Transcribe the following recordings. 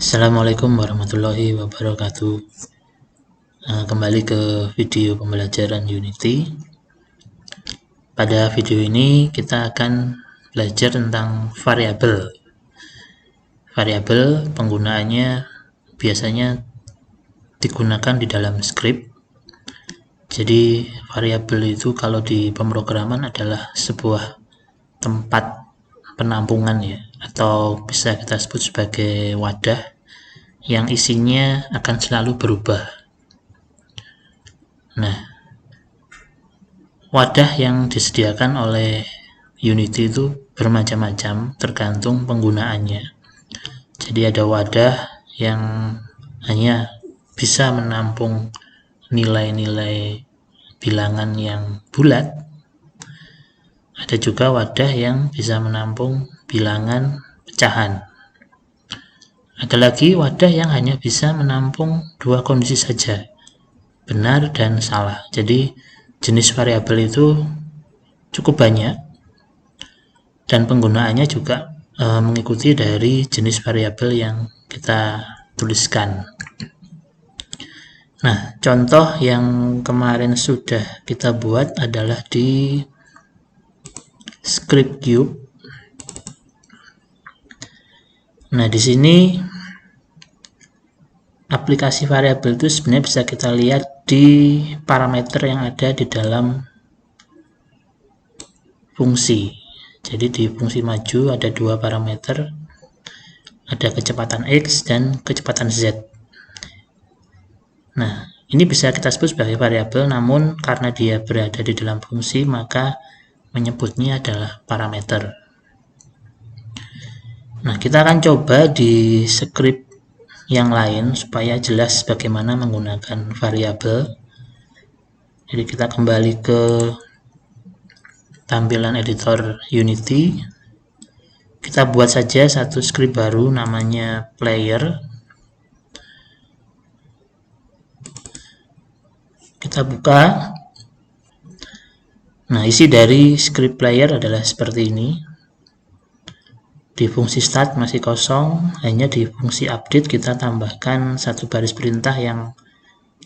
Assalamualaikum warahmatullahi wabarakatuh. Kembali ke video pembelajaran Unity. Pada video ini kita akan belajar tentang variabel. Variabel penggunaannya biasanya digunakan di dalam script. Jadi variabel itu kalau di pemrograman adalah sebuah tempat penampungan ya, atau bisa kita sebut sebagai wadah yang isinya akan selalu berubah. Nah, wadah yang disediakan oleh Unity itu bermacam-macam tergantung penggunaannya. Jadi ada wadah yang hanya bisa menampung nilai-nilai bilangan yang bulat. Ada juga wadah yang bisa menampung bilangan pecahan. Ada lagi wadah yang hanya bisa menampung dua kondisi saja, benar dan salah. Jadi jenis variabel itu cukup banyak dan penggunaannya juga mengikuti dari jenis variabel yang kita tuliskan. Nah, contoh yang kemarin sudah kita buat adalah di script cube. Nah, di sini aplikasi variabel itu sebenarnya bisa kita lihat di parameter yang ada di dalam fungsi. Jadi di fungsi maju ada dua parameter, ada kecepatan X dan kecepatan Z. Nah, ini bisa kita sebut sebagai variabel, namun karena dia berada di dalam fungsi, maka menyebutnya adalah parameter. Nah, kita akan coba di script yang lain supaya jelas bagaimana menggunakan variabel. Jadi kita kembali ke tampilan editor Unity. Kita buat saja satu script baru namanya player. Kita buka. Nah, isi dari script player adalah seperti ini. Di fungsi start masih kosong, hanya di fungsi update kita tambahkan satu baris perintah yang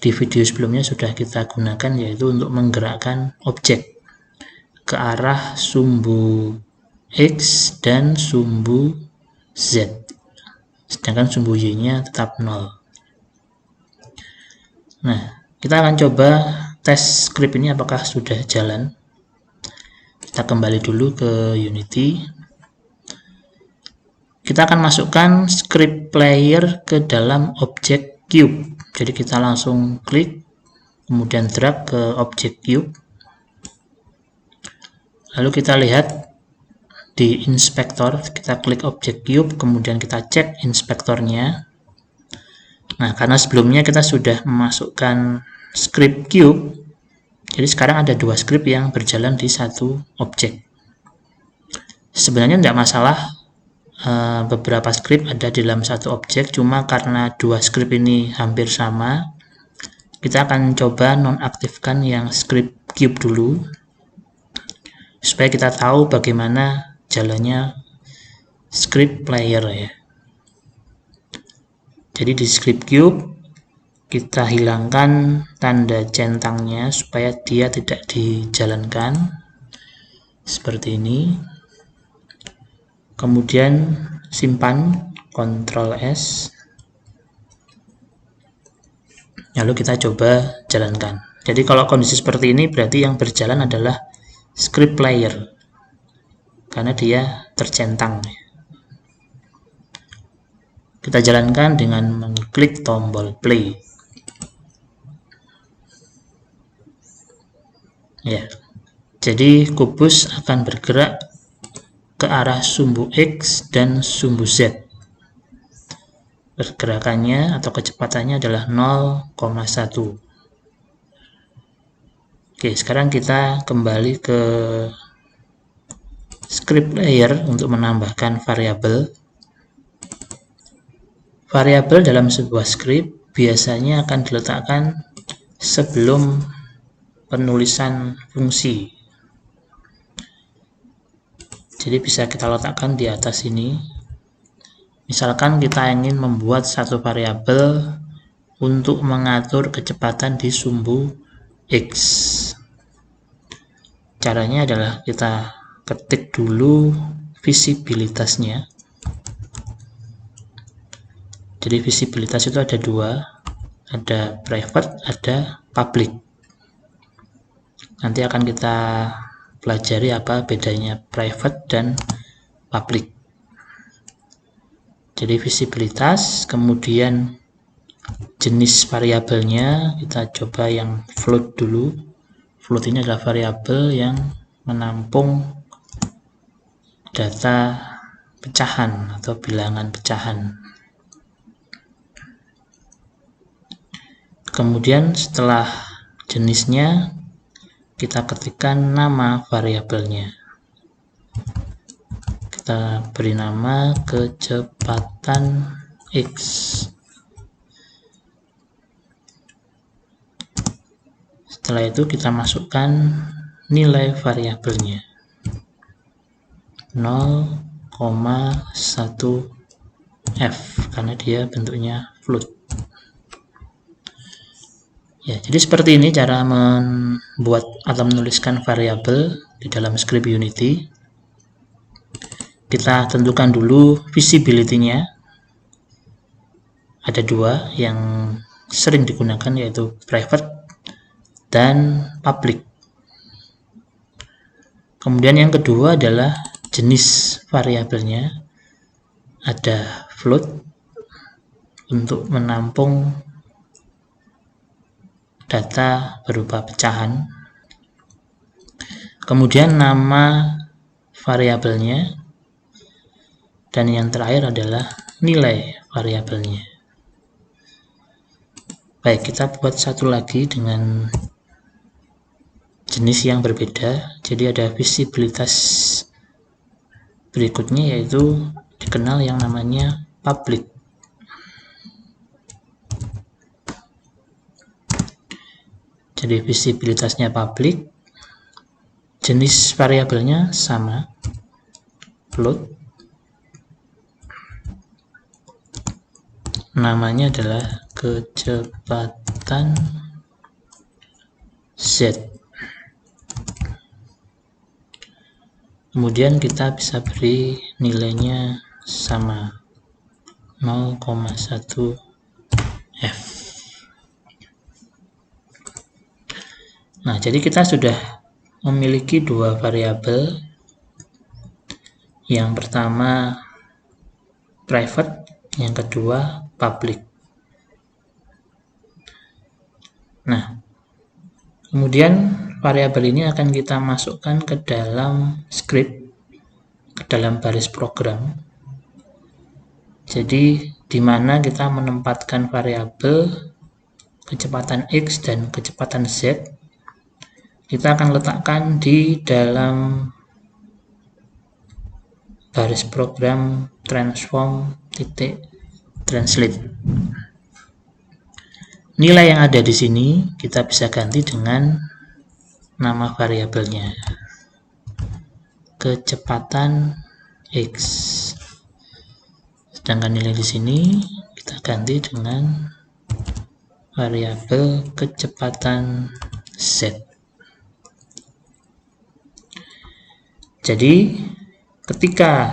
di video sebelumnya sudah kita gunakan, yaitu untuk menggerakkan objek ke arah sumbu X dan sumbu Z, sedangkan sumbu Y-nya tetap 0. Nah, kita akan coba tes script ini apakah sudah jalan. Kita kembali dulu ke Unity. Kita akan masukkan script player ke dalam objek cube. Jadi kita langsung klik, kemudian drag ke objek cube. Lalu kita lihat di inspektor, kita klik objek cube, kemudian kita cek inspektornya. Nah, karena sebelumnya kita sudah memasukkan script cube, jadi sekarang ada dua script yang berjalan di satu objek. Sebenarnya tidak masalah beberapa script ada di dalam satu objek, cuma karena dua script ini hampir sama, kita akan coba nonaktifkan yang script cube dulu, supaya kita tahu bagaimana jalannya script player ya. Jadi di script cube kita hilangkan tanda centangnya supaya dia tidak dijalankan seperti ini. Kemudian simpan, Ctrl S. Lalu kita coba jalankan. Jadi kalau kondisi seperti ini berarti yang berjalan adalah script player, karena dia tercentang. Kita jalankan dengan mengklik tombol play. Ya, jadi kubus akan bergerak ke arah sumbu X dan sumbu Z. Pergerakannya atau kecepatannya adalah 0,1. Oke, sekarang kita kembali ke script layer untuk menambahkan variabel. Variabel dalam sebuah script biasanya akan diletakkan sebelum penulisan fungsi. Jadi bisa kita letakkan di atas ini. Misalkan kita ingin membuat satu variabel untuk mengatur kecepatan di sumbu X. Caranya adalah kita ketik dulu visibilitasnya. Jadi visibilitas itu ada dua, ada private, ada public. Nanti akan kita pelajari apa bedanya private dan public. Jadi visibilitas, kemudian jenis variabelnya kita coba yang float dulu. Float ini adalah variabel yang menampung data pecahan atau bilangan pecahan. Kemudian setelah jenisnya kita ketikkan nama variabelnya. Kita beri nama kecepatan X. Setelah itu kita masukkan nilai variabelnya 0,1f karena dia bentuknya float. Ya, jadi seperti ini cara membuat atau menuliskan variabel di dalam script Unity. Kita tentukan dulu visibility-nya. Ada dua yang sering digunakan, yaitu private dan public. Kemudian yang kedua adalah jenis variabelnya. Ada float untuk menampung data berupa pecahan. Kemudian nama variabelnya. Dan yang terakhir adalah nilai variabelnya. Baik, kita buat satu lagi dengan jenis yang berbeda. Jadi ada visibilitas berikutnya, yaitu dikenal yang namanya public. Jadi visibilitasnya public, jenis variabelnya sama, float, namanya adalah kecepatan Z. Kemudian kita bisa beri nilainya sama 0,1f. Nah, jadi kita sudah memiliki dua variabel. Yang pertama private, yang kedua public. Nah, kemudian variabel ini akan kita masukkan ke dalam script, ke dalam baris program. Jadi di mana kita menempatkan variabel kecepatan X dan kecepatan Z, kita akan letakkan di dalam baris program transform.translate. Nilai yang ada di sini kita bisa ganti dengan nama variabelnya, kecepatan X. Sedangkan nilai di sini kita ganti dengan variabel kecepatan Z. Jadi ketika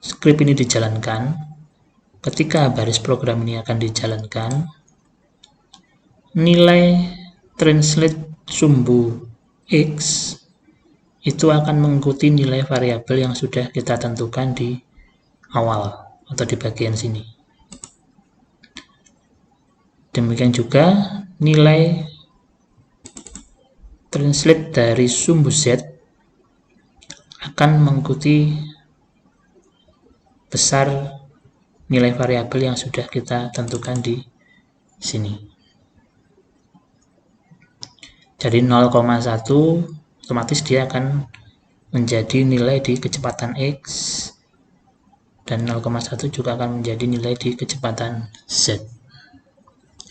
script ini dijalankan, ketika baris program ini akan dijalankan, nilai translate sumbu X itu akan mengikuti nilai variabel yang sudah kita tentukan di awal atau di bagian sini. Demikian juga nilai translate dari sumbu Z akan mengikuti besar nilai variabel yang sudah kita tentukan di sini. Jadi 0,1 otomatis dia akan menjadi nilai di kecepatan X, dan 0,1 juga akan menjadi nilai di kecepatan Z,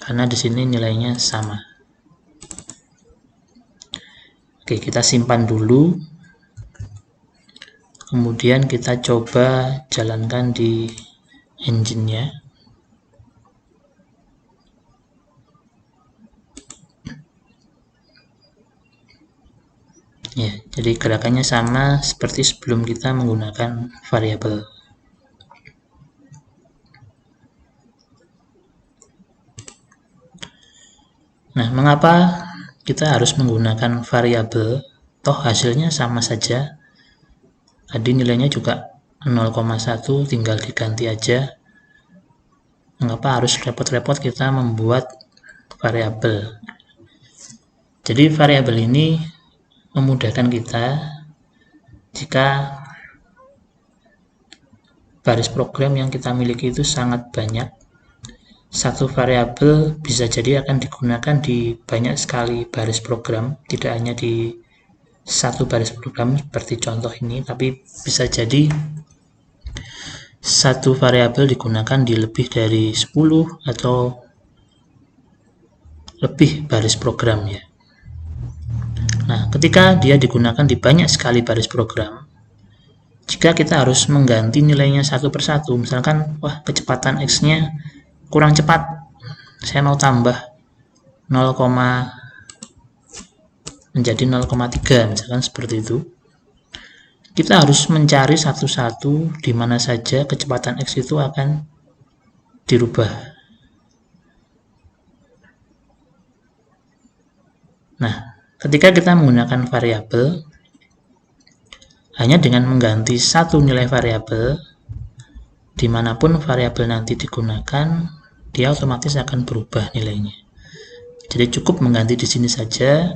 karena di sini nilainya sama. Oke, kita simpan dulu. Kemudian kita coba jalankan di engine-nya. Ya, jadi gerakannya sama seperti sebelum kita menggunakan variabel. Nah, mengapa kita harus menggunakan variabel? Toh hasilnya sama saja. Tadi nilainya juga 0,1, tinggal diganti aja. Mengapa harus repot-repot kita membuat variabel? Jadi variabel ini memudahkan kita jika baris program yang kita miliki itu sangat banyak. Satu variabel bisa jadi akan digunakan di banyak sekali baris program, tidak hanya di satu baris program seperti contoh ini, tapi bisa jadi satu variabel digunakan di lebih dari 10 atau lebih baris program ya. Nah, ketika dia digunakan di banyak sekali baris program, jika kita harus mengganti nilainya satu persatu, misalkan, wah kecepatan X-nya kurang cepat, saya mau tambah 0, menjadi 0,3 misalkan seperti itu. Kita harus mencari satu-satu di mana saja kecepatan X itu akan dirubah. Nah, ketika kita menggunakan variabel, hanya dengan mengganti satu nilai variabel, dimanapun variabel nanti digunakan, dia otomatis akan berubah nilainya. Jadi cukup mengganti di sini saja.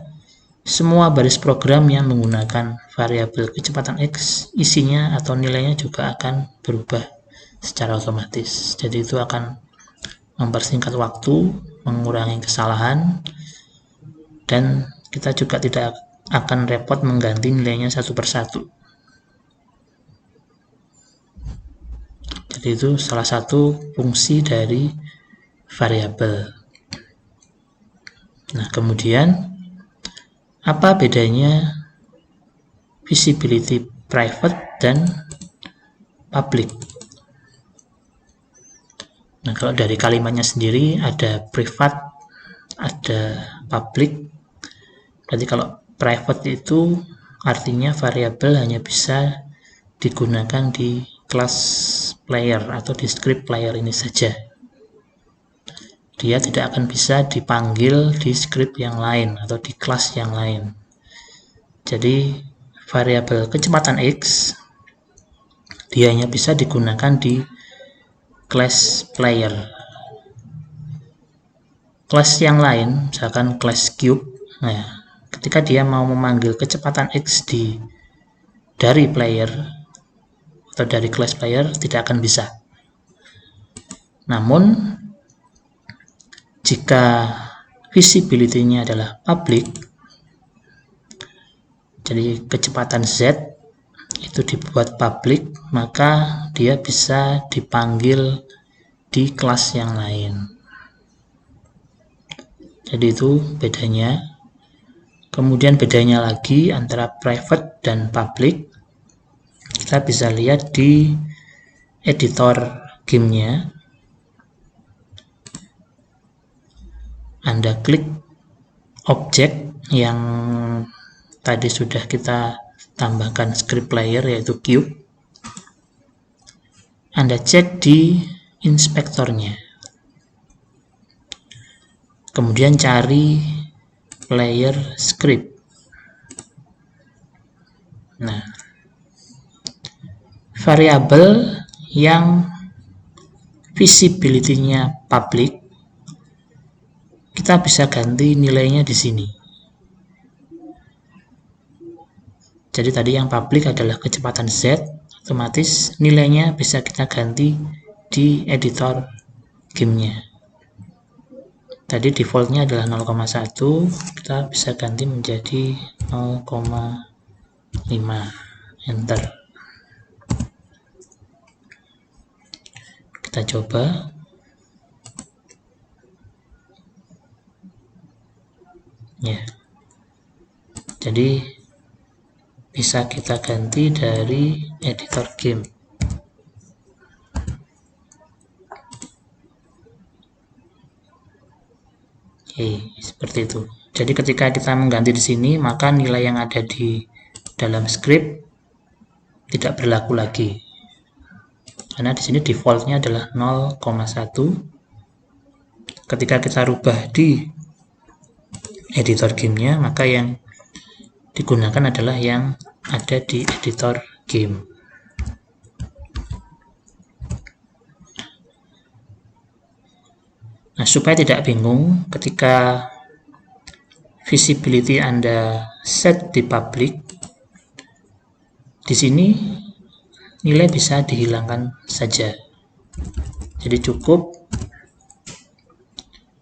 Semua baris program yang menggunakan variabel kecepatan X, isinya atau nilainya juga akan berubah secara otomatis. Jadi itu akan mempersingkat waktu, mengurangi kesalahan, dan kita juga tidak akan repot mengganti nilainya satu persatu. Jadi itu salah satu fungsi dari variabel. Nah, kemudian apa bedanya visibility private dan public? Nah, kalau dari kalimatnya sendiri ada private, ada public. Berarti kalau private itu artinya variabel hanya bisa digunakan di class player atau di script player ini saja. Dia tidak akan bisa dipanggil di script yang lain atau di kelas yang lain. Jadi variabel kecepatan X dia hanya bisa digunakan di class player. Kelas yang lain, misalkan class cube, nah, ketika dia mau memanggil kecepatan X dari player atau dari class player tidak akan bisa. Namun jika visibility-nya adalah public, jadi kecepatan Z itu dibuat public, maka dia bisa dipanggil di kelas yang lain. Jadi itu bedanya. Kemudian bedanya lagi antara private dan public, kita bisa lihat di editor gamenya. Anda klik objek yang tadi sudah kita tambahkan script layer yaitu cube. Anda cek di inspektornya. Kemudian cari player script. Nah, variabel yang visibility-nya public, kita bisa ganti nilainya di sini. Jadi tadi yang public adalah kecepatan Z, otomatis nilainya bisa kita ganti di editor gamenya. Tadi defaultnya adalah 0,1, kita bisa ganti menjadi 0,5, enter. Kita coba. Ya. Jadi bisa kita ganti dari editor game. Oke, seperti itu. Jadi ketika kita mengganti di sini, maka nilai yang ada di dalam script tidak berlaku lagi. Karena di sini defaultnya adalah 0,1. Ketika kita rubah di editor gamenya, maka yang digunakan adalah yang ada di editor game. Nah, supaya tidak bingung ketika visibility Anda set di public, di sini nilai bisa dihilangkan saja. Jadi cukup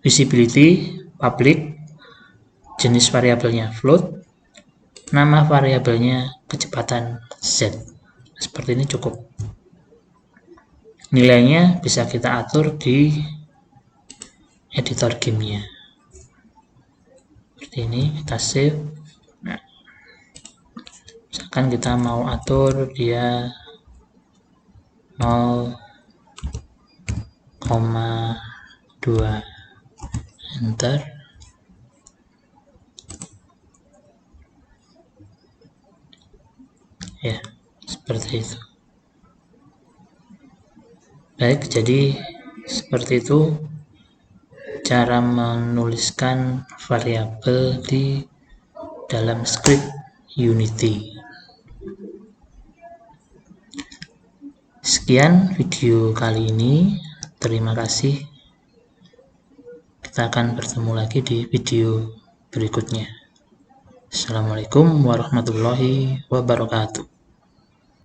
visibility public, jenis variabelnya float, nama variabelnya kecepatan Z. Seperti ini cukup. Nilainya bisa kita atur di editor gamenya. Seperti ini, kita save. Nah, misalkan kita mau atur dia 0,2, enter. Ya, seperti itu. Baik, jadi seperti itu cara menuliskan variabel di dalam script Unity. Sekian video kali ini. Terima kasih. Kita akan bertemu lagi di video berikutnya. Assalamualaikum warahmatullahi wabarakatuh.